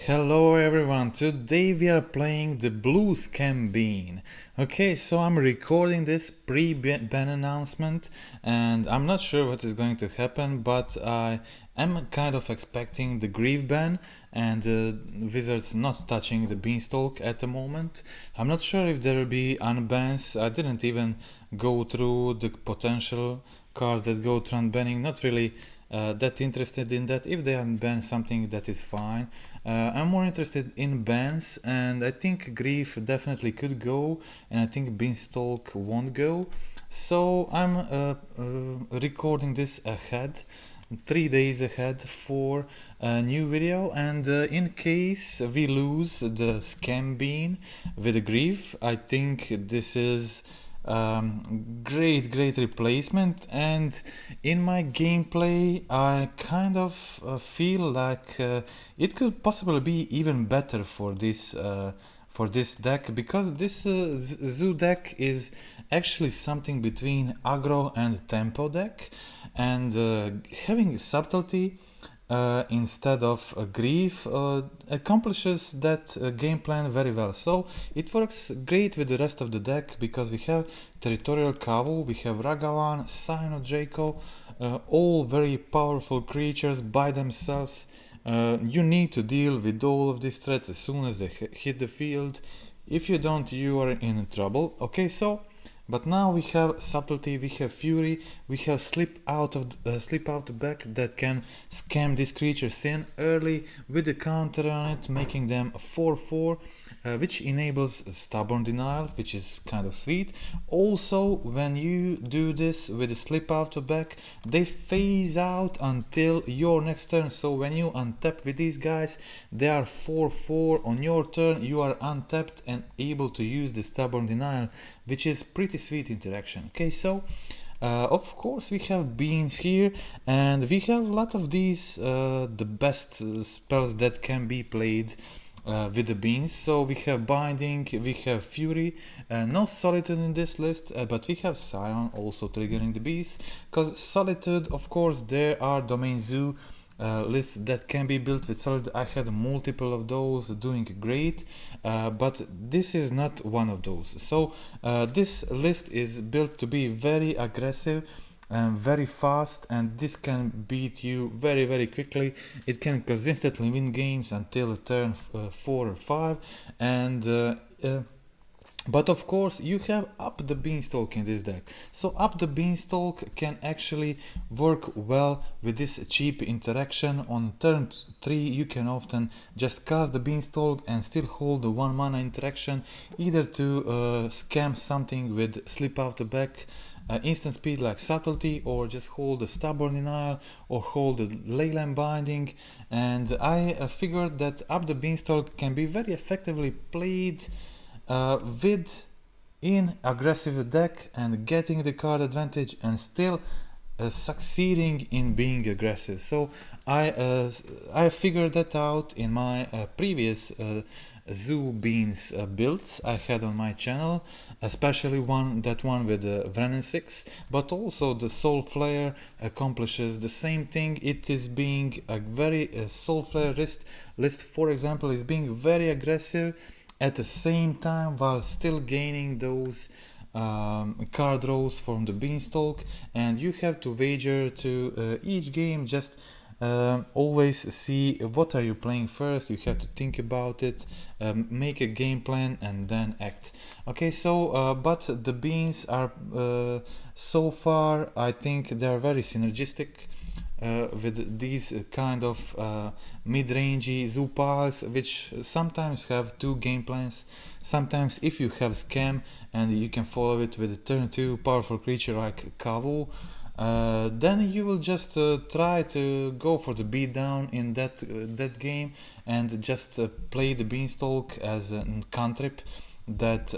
Hello everyone, today we are playing the Blue Scam Bean. Okay, so I'm recording this pre-ban announcement and I'm not sure what is going to happen, but I am kind of expecting the Grief ban and Wizards not touching the Beanstalk at the moment. I'm not sure if there will be unbans. I didn't even go through the potential cards that go through unbanning, not really that interested in that. If they unban something, that is fine. I'm more interested in bans, and I think Grief definitely could go, and I think Beanstalk won't go. So I'm recording this ahead, 3 days ahead for a new video, and in case we lose the Scam Bean with the Grief, I think this is great replacement, and in my gameplay I kind of feel like it could possibly be even better for this deck, because this zoo deck is actually something between aggro and tempo deck, and having subtlety instead of Grief accomplishes that game plan very well. So it works great with the rest of the deck, because we have Territorial Kavu, we have Ragavan, Scion of Draco, all very powerful creatures by themselves. You need to deal with all of these threats as soon as they hit the field. If you don't, you are in trouble. Okay, so but now we have Subtlety, we have Fury, we have Slip out the back that can scam these creatures in early with the counter on it, making them 4/4, which enables Stubborn Denial, which is kind of sweet. Also, when you do this with a Slip out the back, they phase out until your next turn. So when you untap with these guys, they are 4/4 on your turn. You are untapped and able to use the Stubborn Denial, which is pretty sweet interaction. Okay, so of course we have beans here, and we have a lot of these the best spells that can be played with the beans. So we have Binding, we have Fury, no Solitude in this list, but we have Scion also triggering the beast, because Solitude, of course, there are Domain Zoo lists that can be built with Solid. I had multiple of those doing great, but this is not one of those. So this list is built to be very aggressive and very fast, and this can beat you very quickly. It can consistently win games until turn 4 or 5, and but of course you have Up the Beanstalk in this deck. So Up the Beanstalk can actually work well with this cheap interaction. On turn 3 you can often just cast the Beanstalk and still hold the 1 mana interaction, either to scam something with Slip out the back, instant speed like Subtlety, or just hold the Stubborn Denial, or hold the Leyline Binding. And I figured that Up the Beanstalk can be very effectively played with in aggressive deck and getting the card advantage and still succeeding in being aggressive. So I figured that out in my previous Zoo Beans builds I had on my channel, especially that one with the Venom 6, but also the Soul Flare accomplishes the same thing. It is being a very Soul Flare list, for example, is being very aggressive at the same time while still gaining those card draws from the Beanstalk. And you have to wager to each game, just always see what are you playing first. You have to think about it, make a game plan, and then act. Okay, so but the beans are so far, I think they are very synergistic with these kind of mid-rangey zoo piles, which sometimes have 2 game plans. Sometimes if you have Scam and you can follow it with a turn 2 powerful creature like Kavu, then you will just try to go for the beatdown in that game, and just play the Beanstalk as a cantrip that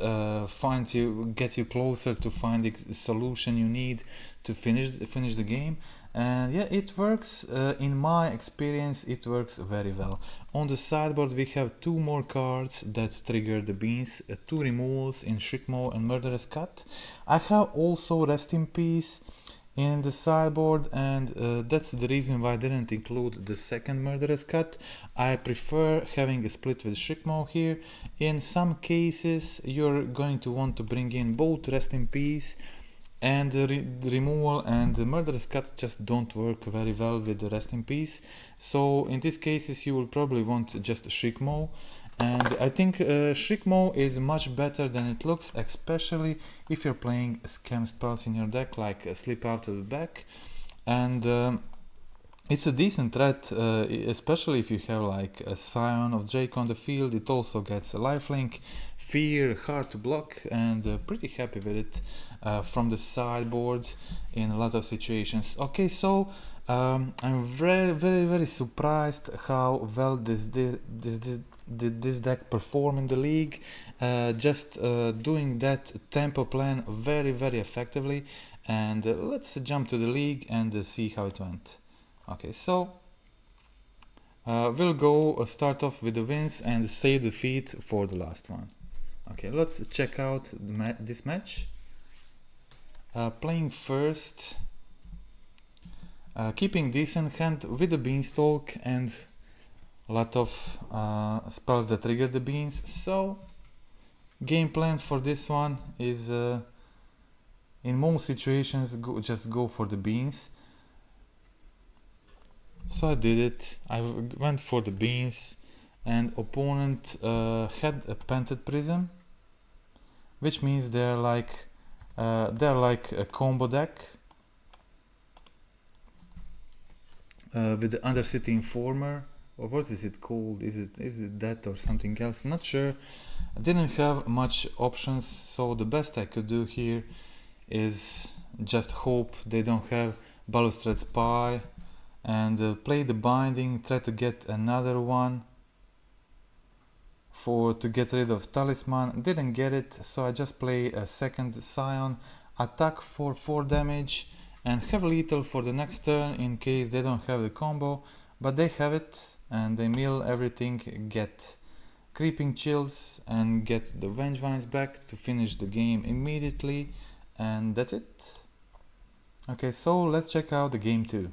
gets you closer to finding the solution you need to finish the game. And yeah, it works. In my experience, it works very well. On the sideboard we have 2 more cards that trigger the beans, 2 removals in Shikmo and Murderous Cut. I have also Rest in Peace in the sideboard, and that's the reason why I didn't include the second Murderous Cut. I prefer having a split with Shikmo here. In some cases you're going to want to bring in both Rest in Peace and the removal, and the Murderous Cut just don't work very well with the Rest in Peace. So in these cases you will probably want just Shikmo. And I think Shikmo is much better than it looks, especially if you're playing scam spells in your deck, like Slip Out of the Back. And it's a decent threat, especially if you have like a Scion of Draco on the field. It also gets a lifelink, fear, hard to block, and pretty happy with it from the sideboard in a lot of situations. Okay, so I'm very surprised how well this deck performed in the league. Just doing that tempo plan very effectively. And let's jump to the league and see how it went. Okay, so we'll go start off with the wins and save the feat for the last one. Okay, let's check out this match. Playing first, keeping decent hand with the Beanstalk and a lot of spells that trigger the beans. So game plan for this one is in most situations just go for the beans. So I did it. I went for the beans, and opponent had a Painted Prism, which means they're like a combo deck with the Undercity Informer, or what is it called? Is it that or something else? Not sure. I didn't have much options, so the best I could do here is just hope they don't have Balustrade Spy, and play the Binding, try to get another one to get rid of Talisman. Didn't get it, so I just play a second Scion, attack for 4 damage, and have lethal for the next turn in case they don't have the combo, but they have it, and they mill everything, get Creeping Chills, and get the Vengevines back to finish the game immediately, and that's it. Okay, so let's check out the game 2.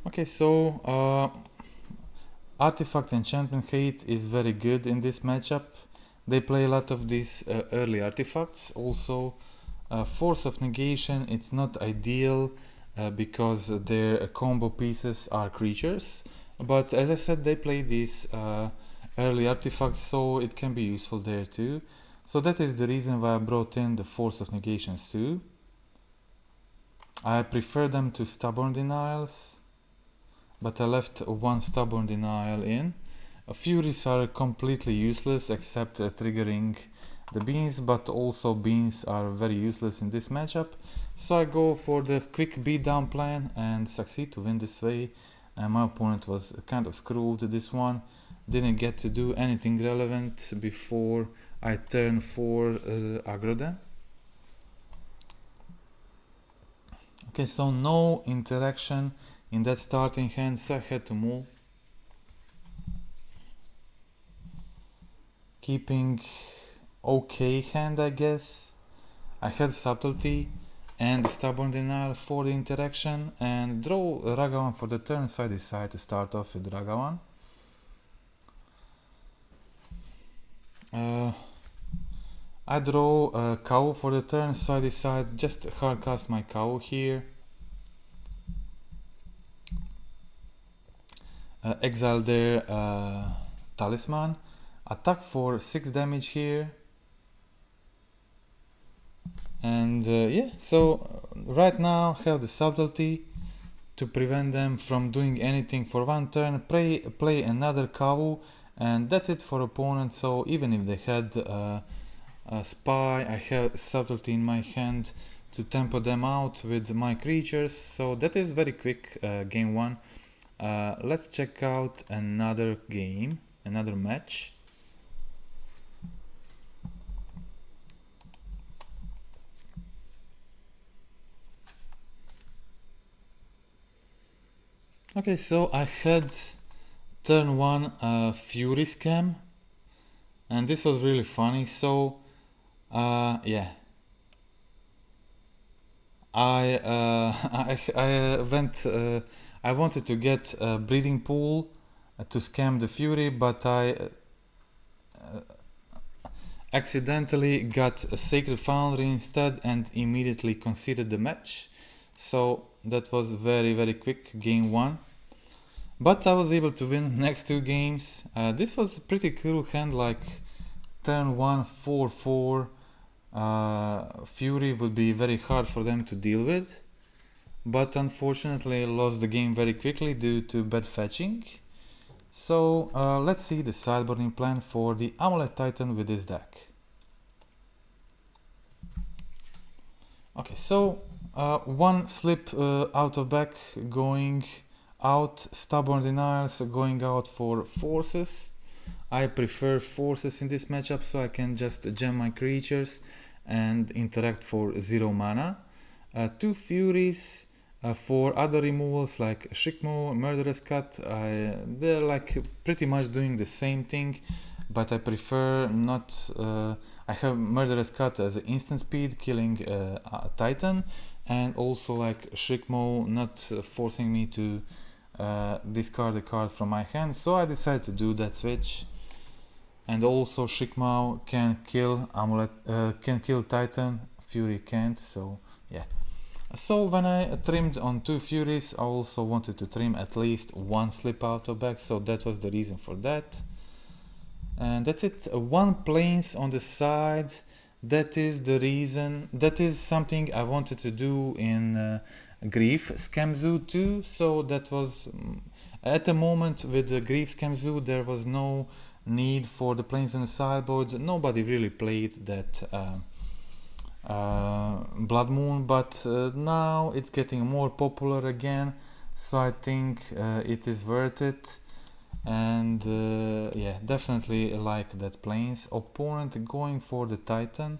Okay, so Artifact Enchantment Hate is very good in this matchup. They play a lot of these early artifacts. Also, Force of Negation, it's not ideal because their combo pieces are creatures. But as I said, they play these early artifacts, so it can be useful there too. So that is the reason why I brought in the Force of Negations too. I prefer them to Stubborn Denials, but I left one Stubborn Denial in. Furies are completely useless except triggering the beans, but also beans are very useless in this matchup. So I go for the quick beatdown plan and succeed to win this way. And my opponent was kind of screwed this one. Didn't get to do anything relevant before I turn 4 aggro them. Okay, so no interaction in that starting hand, so I had to move. Keeping okay hand, I guess. I had Subtlety and Stubborn Denial for the interaction, and draw Ragavan for the turn, so I decided to start off with Ragavan. I draw a Kavu for the turn, so I decided just hard cast my Kavu here. Exile their Talisman, attack for 6 damage here, and yeah, so right now have the Subtlety to prevent them from doing anything for one turn. Play another Kavu, and that's it for opponent. So even if they had a Spy, I have Subtlety in my hand to tempo them out with my creatures. So that is very quick game 1. Let's check out another game, another match. Okay, so I had turn 1 Fury Scam, and this was really funny. So yeah, I I wanted to get a breeding pool to scam the Fury, but I accidentally got a Sacred Foundry instead and immediately conceded the match. So that was very quick, game 1. But I was able to win next 2 games. This was a pretty cool hand, like turn 1 4/4 Fury would be very hard for them to deal with. But unfortunately I lost the game very quickly due to bad fetching. So let's see the sideboarding plan for the Amulet Titan with this deck. Okay, so one slip out of back, going out, Stubborn Denials, going out for Forces. I prefer Forces in this matchup, so I can just gem my creatures and interact for 0 mana. 2 Furies for other removals like Shikmo, Murderous Cut. They're like pretty much doing the same thing, but I prefer not. I have Murderous Cut as an instant speed, killing a Titan, and also like Shikmo not forcing me to discard a card from my hand. So I decided to do that switch. And also Shikmo can kill can kill Titan, Fury can't. So yeah. So when I trimmed on 2 Furies, I also wanted to trim at least 1 slip out of back, so that was the reason for that. And that's it. 1 plains on the side. That is the reason. That is something I wanted to do in Grief Scam Zoo too. So that was at the moment with the Grief Scam Zoo, there was no need for the plains on the sideboard. Nobody really played that Blood Moon, but now it's getting more popular again, so I think it is worth it. And yeah, definitely like that plains. Opponent going for the Titan.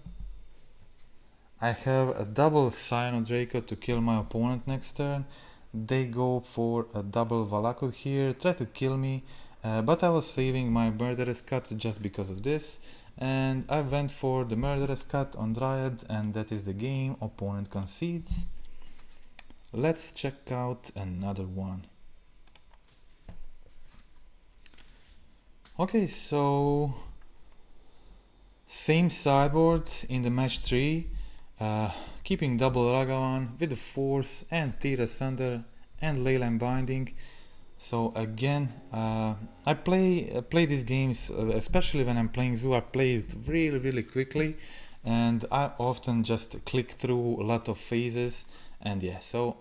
I have a double Scion of Draco to kill my opponent next turn. They go for a double Valakut here, try to kill me, but I was saving my Murderous Cut just because of this. And I went for the Murderous Cut on Dryad, and that is the game. Opponent concedes. Let's check out another one. Okay, so same sideboard in the match 3, keeping double Ragavan with the Force and Tear Asunder and Leyline Binding. So again, I play these games, especially when I'm playing Zoo, I play it really quickly, and I often just click through a lot of phases. And yeah, so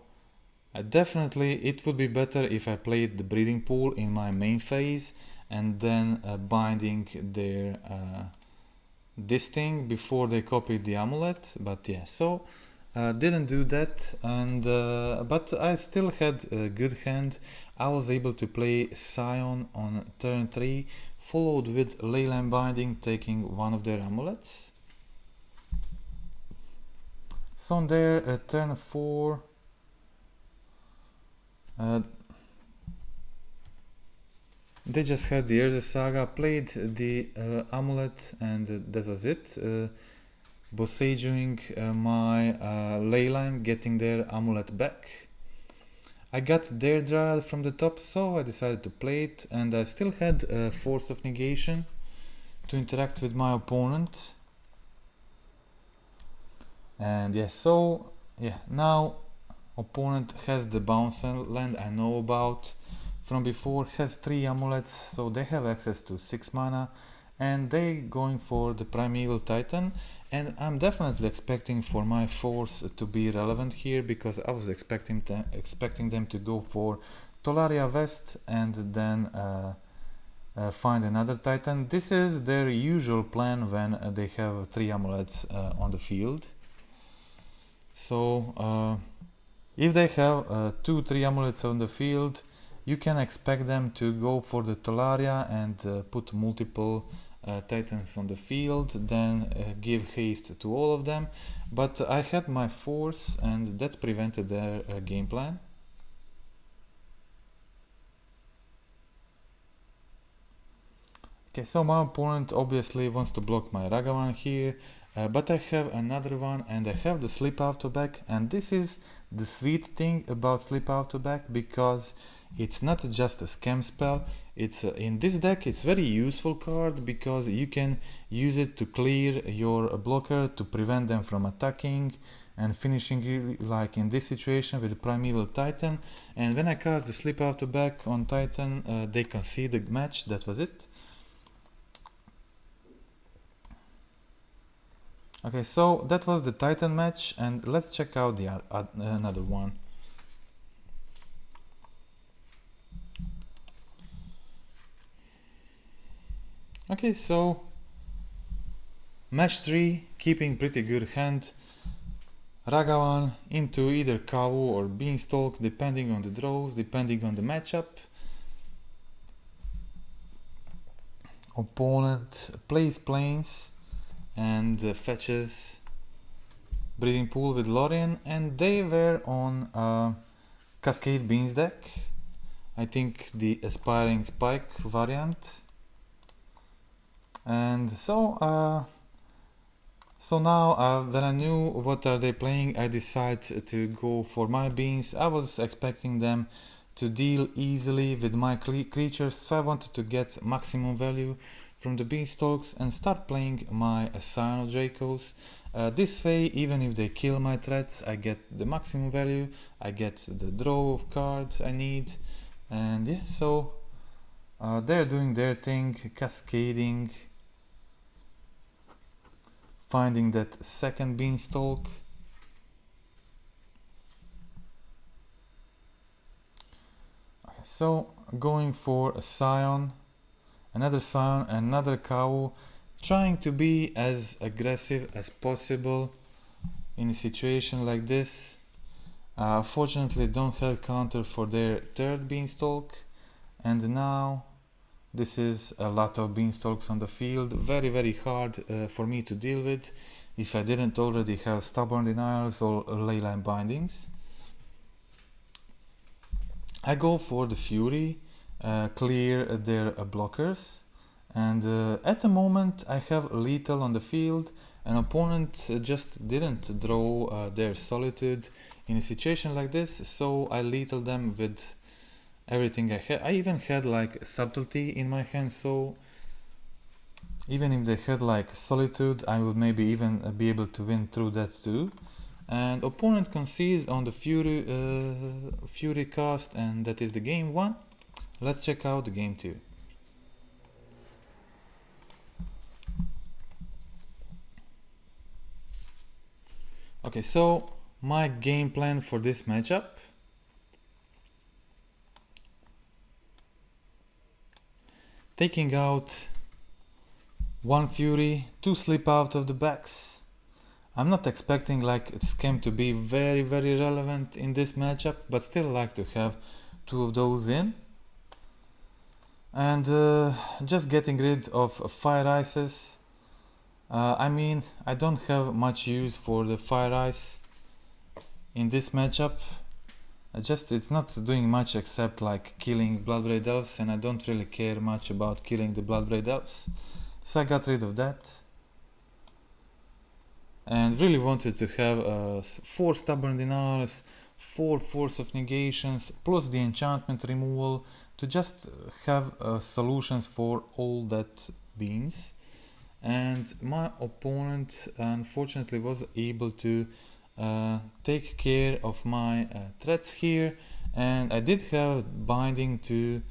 definitely it would be better if I played the breeding pool in my main phase and then binding their this thing before they copied the amulet. But yeah, so didn't do that, and but I still had a good hand. I was able to play Scion on turn 3, followed with Leyline Binding, taking one of their amulets. So on their turn 4, they just had the Izzet Saga, played the amulet, and that was it. Bosejuing my Leyline, getting their amulet back. I got their Dryad from the top, so I decided to play it, and I still had Force of Negation to interact with my opponent. And yeah, so yeah, now opponent has the bounce land I know about from before, has 3 amulets, so they have access to 6 mana, and they going for the Primeval Titan. And I'm definitely expecting for my Force to be relevant here, because I was expecting them to go for Tolaria West and then find another Titan. This is their usual plan when they have 3 amulets on the field. So if they have 2-3 amulets on the field, you can expect them to go for the Tolaria and put multiple Titans on the field, then give haste to all of them. But I had my Force, and that prevented their game plan. Okay, so my opponent obviously wants to block my Ragavan here, but I have another one and I have the Slip Out of Back, and this is the sweet thing about Slip Out of Back, because it's not just a scam spell. It's in this deck it's very useful card because you can use it to clear your blocker to prevent them from attacking and finishing you, like in this situation with the Primeval Titan. And when I cast the Slip Out of Back on Titan, they concede the match. That was it. Okay, so that was the Titan match, and let's check out the another one. Okay, so match 3, keeping pretty good hand. Ragavan into either Kavu or Beanstalk, depending on the draws, depending on the matchup. Opponent plays planes and fetches Breeding Pool with Lorien, and they were on Cascade Beans deck. I think the Aspiring Spike variant. And so now when I knew what are they playing, I decided to go for my beans. I was expecting them to deal easily with my creatures, so I wanted to get maximum value from the Beanstalks and start playing my Scion of Dracos. This way, even if they kill my threats, I get the maximum value, I get the draw of cards I need, and yeah, so they're doing their thing, cascading, finding that second Beanstalk. Okay, so going for a Scion, another Kavu, trying to be as aggressive as possible in a situation like this. Fortunately, don't have counter for their third Beanstalk, and now this is a lot of Beanstalks on the field, very hard for me to deal with if I didn't already have Stubborn Denials or Leyline Bindings. I go for the Fury, clear their blockers, and at the moment I have Lethal on the field. An opponent just didn't draw their Solitude in a situation like this, so I lethal them with everything I had. I even had like Subtlety in my hand, so even if they had like Solitude, I would maybe even be able to win through that too. And opponent concedes on the Fury cast, and that is the game 1. Let's check out the game 2. Okay, so my game plan for this matchup. Taking out 1 Fury, 2 Slip Out of the Backs. I'm not expecting like Scam to be very relevant in this matchup, but still like to have 2 of those in. And just getting rid of Fire Ices. I mean, I don't have much use for the Fire Ice in this matchup. It's not doing much except like killing Bloodbraid Elves, and I don't really care much about killing the Bloodbraid Elves. So I got rid of that. And really wanted to have 4 Stubborn Denials, 4 Force of Negations, plus the enchantment removal to just have solutions for all that beans. And my opponent unfortunately was able to take care of my threats here, and I did have binding to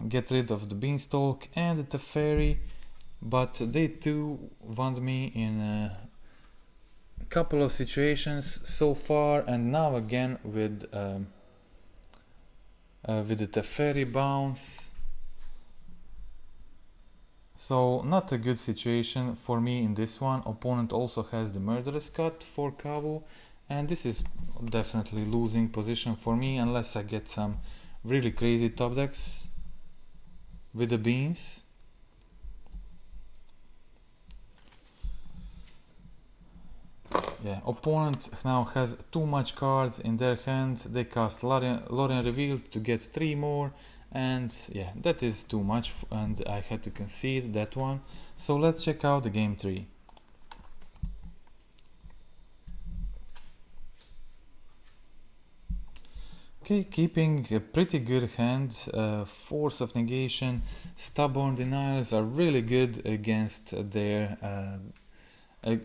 get rid of the Beanstalk and the Teferi, but they too won me in a couple of situations so far, and now again with the Teferi bounce. So not a good situation for me in this one. Opponent also has the Murderous Cut for Kavu, and this is definitely losing position for me unless I get some really crazy top decks with the beans. Yeah, opponent now has too much cards in their hand. They cast Lorien Revealed to get 3 more, and yeah, that is too much and I had to concede that one. So let's check out the game 3. Okay, keeping a pretty good hand, Force of Negation, Stubborn Denials are really good against their,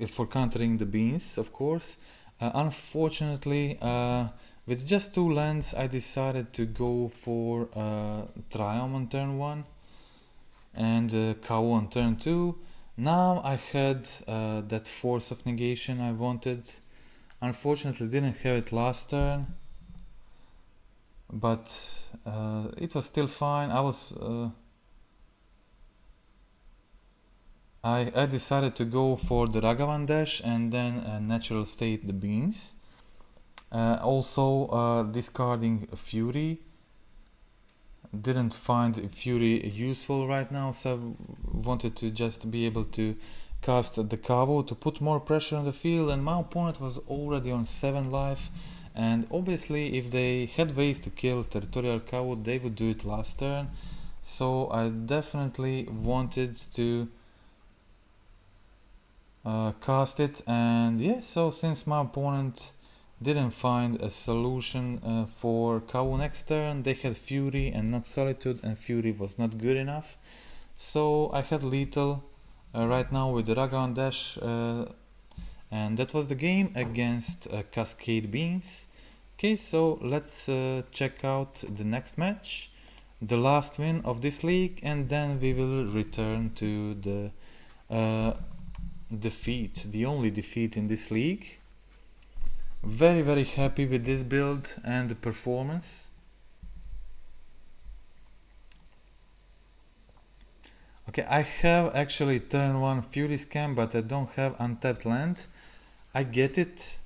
for countering the beans, of course. Unfortunately, with just 2 lands, I decided to go for Triome on turn 1 and Kavu on turn 2. Now I had that Force of Negation I wanted. Unfortunately, didn't have it last turn, but it was still fine. I decided to go for the Ragavan dash and then natural state the beans. Also discarding Fury. Didn't find Fury useful right now, so I wanted to just be able to cast the Kavu to put more pressure on the field, and my opponent was already on 7 life, and obviously if they had ways to kill Territorial Kavu, they would do it last turn. So I definitely wanted to cast it, and yeah, so since my opponent didn't find a solution for Kavu next turn, they had Fury and not Solitude, and Fury was not good enough. So I had lethal right now with the Ragavan dash, and that was the game against Cascade Beans. Okay, so let's check out the next match, the last win of this league, and then we will return to the defeat, the only defeat in this league. Very happy with this build and the performance. Okay, I have actually turn 1 Fury Scam, but I don't have untapped land. I get it.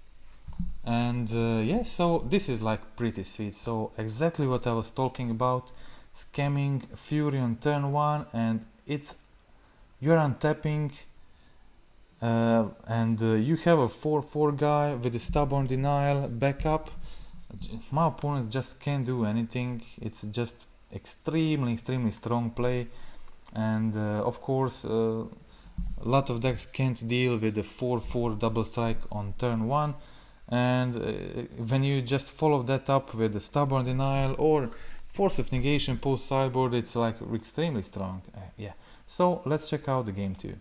And yeah, so this is like pretty sweet. So exactly what I was talking about, scamming Fury on turn 1, and you're untapping and you have a 4/4 guy with a Stubborn Denial backup. My opponent just can't do anything. It's just extremely strong play, and of course a lot of decks can't deal with the 4/4 double strike on turn 1, and when you just follow that up with the Stubborn Denial or Force of Negation post sideboard, it's like extremely strong. Yeah, so let's check out the game 2.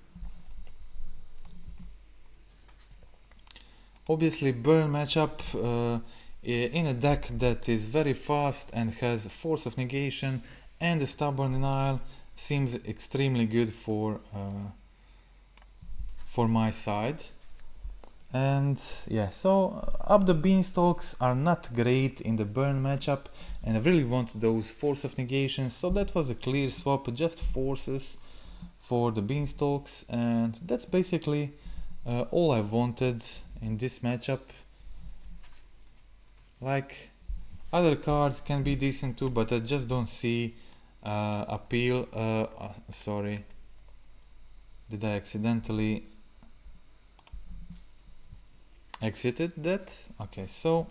Obviously burn matchup in a deck that is very fast and has Force of Negation and the Stubborn Denial seems extremely good for my side. And yeah, so Up the Beanstalks are not great in the burn matchup, and I really want those Force of Negation, so that was a clear swap, just forces for the Beanstalks, and that's basically all I wanted in this matchup. Like, other cards can be decent too, but I just don't see appeal. Sorry, did I accidentally exited that? Okay, so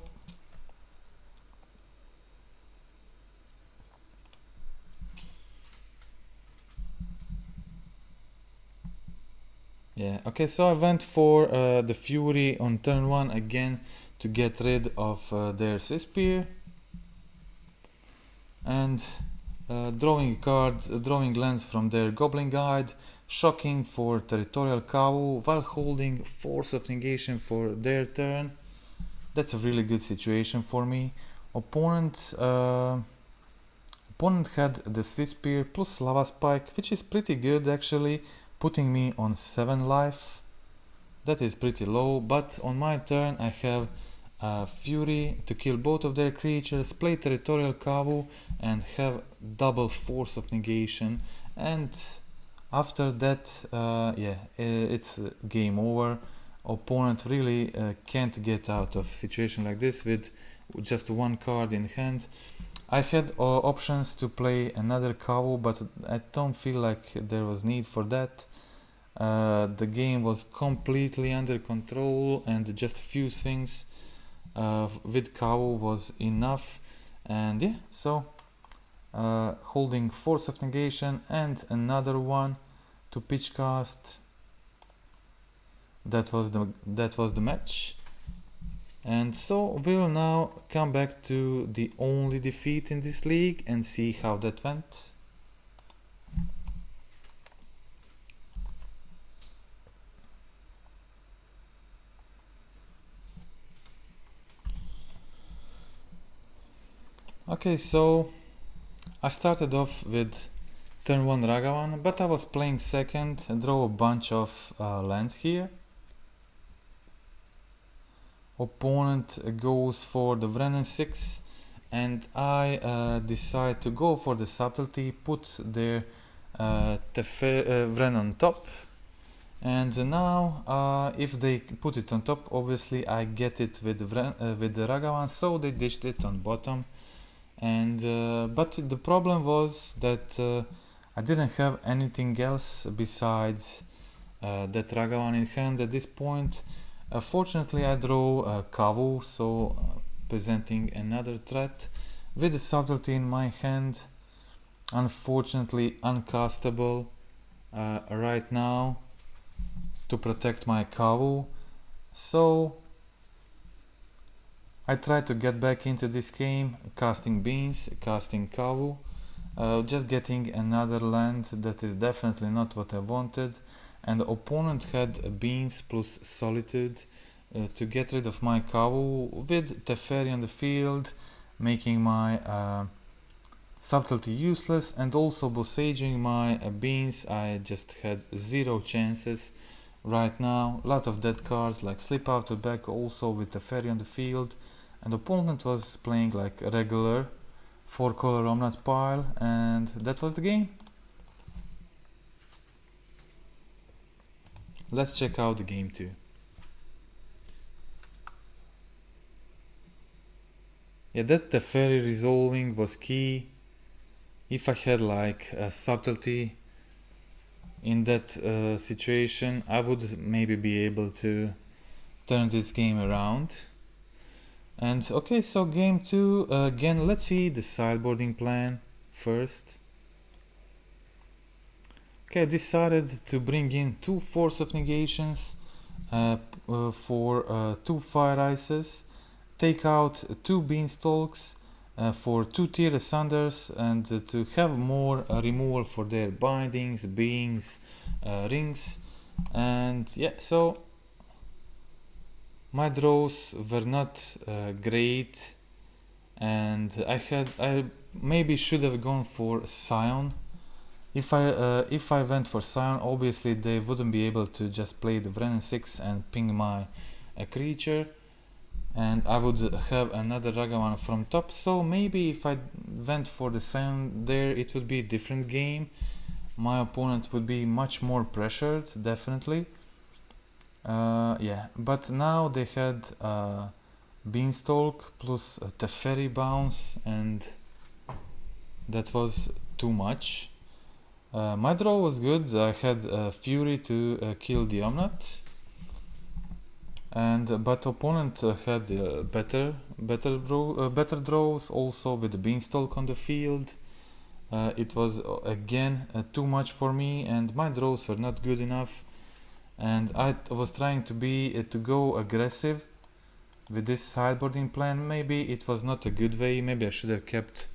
yeah, okay, so I went for the Fury on turn 1 again to get rid of their Spear, and drawing lands from their Goblin Guide, shocking for Territorial Kavu while holding Force of Negation for their turn. That's a really good situation for me. Opponent had the Spear plus Lava Spike, which is pretty good actually, putting me on 7 life. That is pretty low, but on my turn I have Fury to kill both of their creatures, play Territorial Kavu and have double Force of Negation, and after that yeah, it's game over. Opponent really can't get out of situation like this with just 1 card in hand. I had options to play another Kavu, but I don't feel like there was need for that. The game was completely under control, and just a few swings with Kavu was enough. And yeah, so holding Force of Negation and another one to pitch cast. That was the match. And so we'll now come back to the only defeat in this league and see how that went. Okay, so I started off with turn 1 Ragavan, but I was playing second and draw a bunch of lands here. Opponent goes for the Wrenn 6 and I decide to go for the Subtlety, put their Wrenn on top. And now if they put it on top, obviously I get it with the Ragavan, so they dished it on bottom. And but the problem was that I didn't have anything else besides that Ragavan in hand at this point. Fortunately I draw Kavu, so presenting another threat with the Subtlety in my hand. Unfortunately uncastable right now to protect my Kavu, so I try to get back into this game, casting Beans, casting Kavu, just getting another land that is definitely not what I wanted, and the opponent had Beans plus Solitude to get rid of my Kavu with Teferi on the field, making my Subtlety useless, and also bossaging my Beans. I just had zero chances right now. Lot of dead cards like Slip Out the Back also with Teferi on the field. And the opponent was playing like a regular 4-color Omnat pile, and that was the game. Let's check out the game 2. Yeah, that Teferi resolving was key. If I had like a Subtlety in that situation, I would maybe be able to turn this game around. And okay, so game 2, again, let's see the sideboarding plan first. Okay, I decided to bring in 2 Force of Negations for 2 Fire Ices, take out 2 Beanstalks for 2 Tear Asunders, and to have more removal for their bindings, beings, rings. And yeah, so my draws were not great, and I maybe should have gone for Scion. If I went for Scion, obviously they wouldn't be able to just play the Wrenn 6 and ping my creature, and I would have another Ragavan from top. So maybe if I went for the Scion there, it would be a different game. My opponent would be much more pressured, definitely. Yeah, but now they had Beanstalk plus Teferi bounce, and that was too much. My draw was good. I had Fury to kill the Omnat, and but opponent had better draws also with the Beanstalk on the field. It was again too much for me, and my draws were not good enough. And I was trying to go aggressive with this sideboarding plan. Maybe it was not a good way. Maybe I should have kept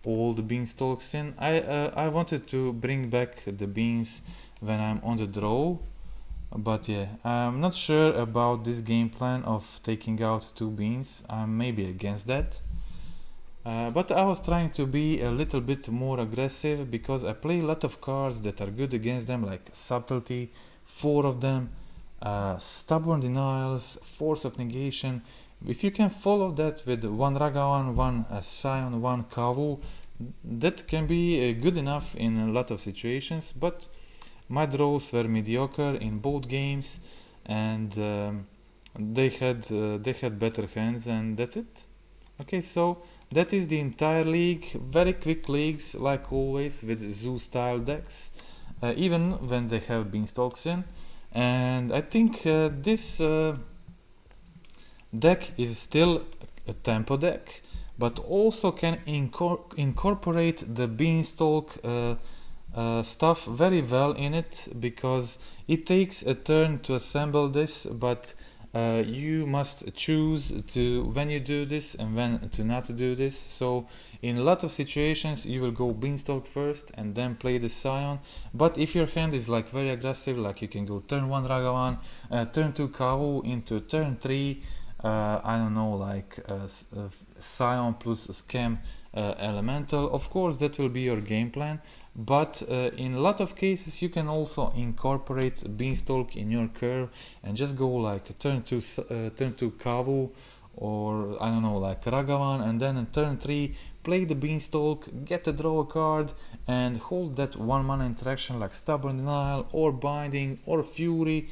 all the Beanstalks in. I wanted to bring back the Beans when I'm on the draw, but yeah, I'm not sure about this game plan of taking out 2 Beans. I'm maybe against that. But I was trying to be a little bit more aggressive because I play a lot of cards that are good against them, like Subtlety, 4 of them, Stubborn Denials, Force of Negation. If you can follow that with 1 Ragavan, 1 Scion, 1 Kavu, that can be good enough in a lot of situations, but my draws were mediocre in both games, and they had better hands, and that's it. Okay, so that is the entire league. Very quick leagues, like always, with zoo style decks, even when they have Beanstalks in. And I think this deck is still a tempo deck, but also can incorporate the Beanstalk stuff very well in it, because it takes a turn to assemble this, but you must choose to when you do this and when to not do this. So in a lot of situations you will go Beanstalk first and then play the Scion, but if your hand is like very aggressive, like you can go turn 1 Ragavan, turn 2 Kavu into turn 3 I don't know, like Scion plus Scam Elemental. Of course that will be your game plan, but in a lot of cases you can also incorporate Beanstalk in your curve and just go like turn 2 Kavu, or I don't know, like Ragavan, and then in turn 3 play the Beanstalk, get to draw a card and hold that 1 mana interaction like Stubborn Denial or Binding or Fury,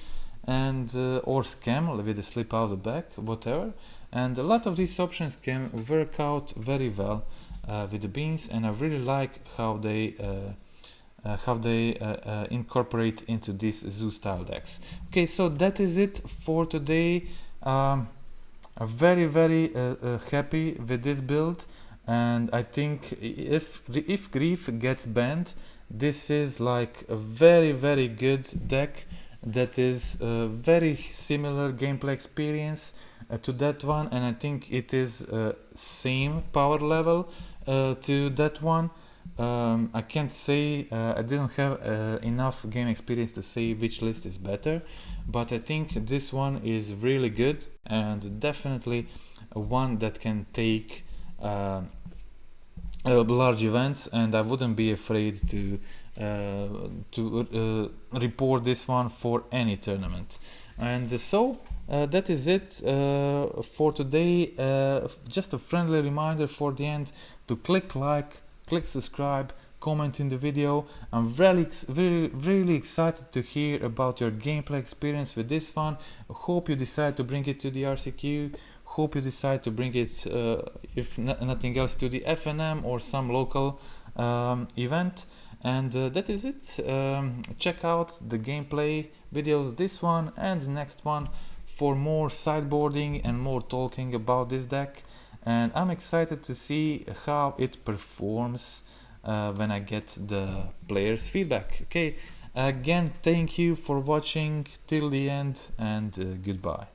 and or Scam with a slip out the back, whatever. And a lot of these options can work out very well with the beans, and I really like how they incorporate into these zoo style decks. Okay, so that is it for today. I'm very happy with this build, and I think if Grief gets banned, this is like a very good deck that is very similar gameplay experience to that one, and I think it is same power level to that one. I can't say, I didn't have enough game experience to say which list is better, but I think this one is really good and definitely one that can take large events, and I wouldn't be afraid to report this one for any tournament. And so that is it for today. Just a friendly reminder for the end to click like, click subscribe, comment in the video. I'm really excited to hear about your gameplay experience with this one. I hope you decide to bring it to the RCQ. Hope you decide to bring it, if nothing else, to the FNM or some local event. And that is it. Check out the gameplay videos, this one and the next one, for more sideboarding and more talking about this deck. And I'm excited to see how it performs when I get the players' feedback. Okay, again, thank you for watching till the end, and goodbye.